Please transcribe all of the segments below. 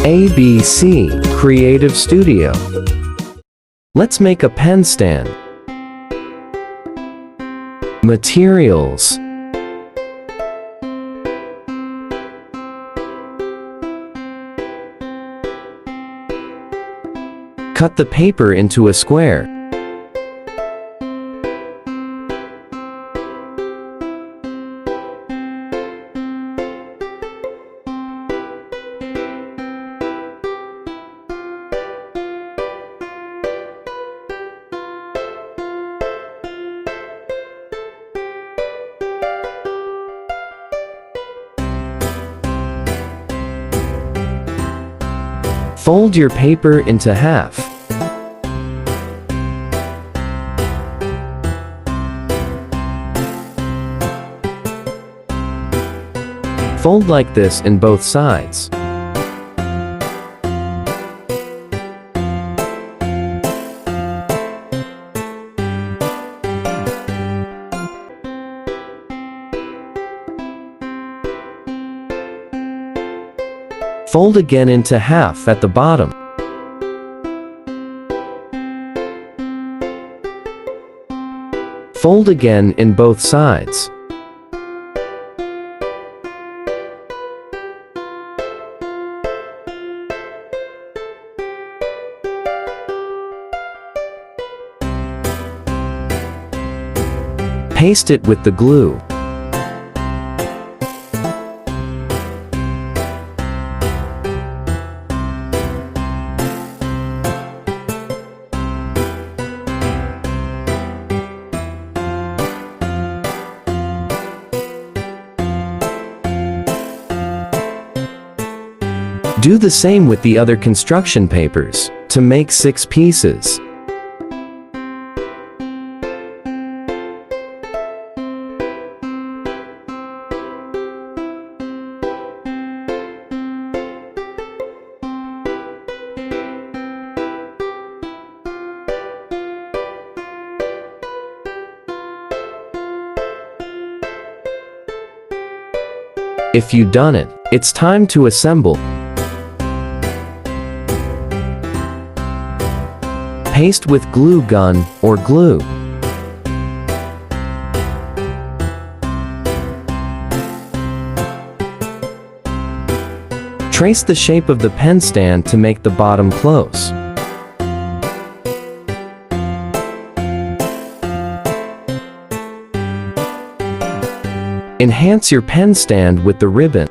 ABC Creative Studio. Let's make a pen stand. Materials. Cut the paper into a square. Fold your paper into half. Fold like this in both sides. Fold again into half at the bottom. Fold again in both sides. Paste it with the glue. Do the same with the other construction papers, to make 6 pieces. If you've done it, it's time to assemble. Paste with glue gun or glue. Trace the shape of the pen stand to make the bottom close. Enhance your pen stand with the ribbon.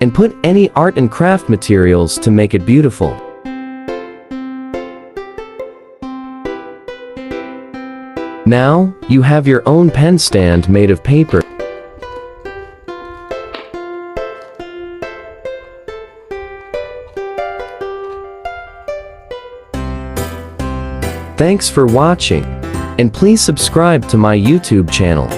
And put any art and craft materials to make it beautiful. Now, you have your own pen stand made of paper. Thanks for watching, and please subscribe to my YouTube channel.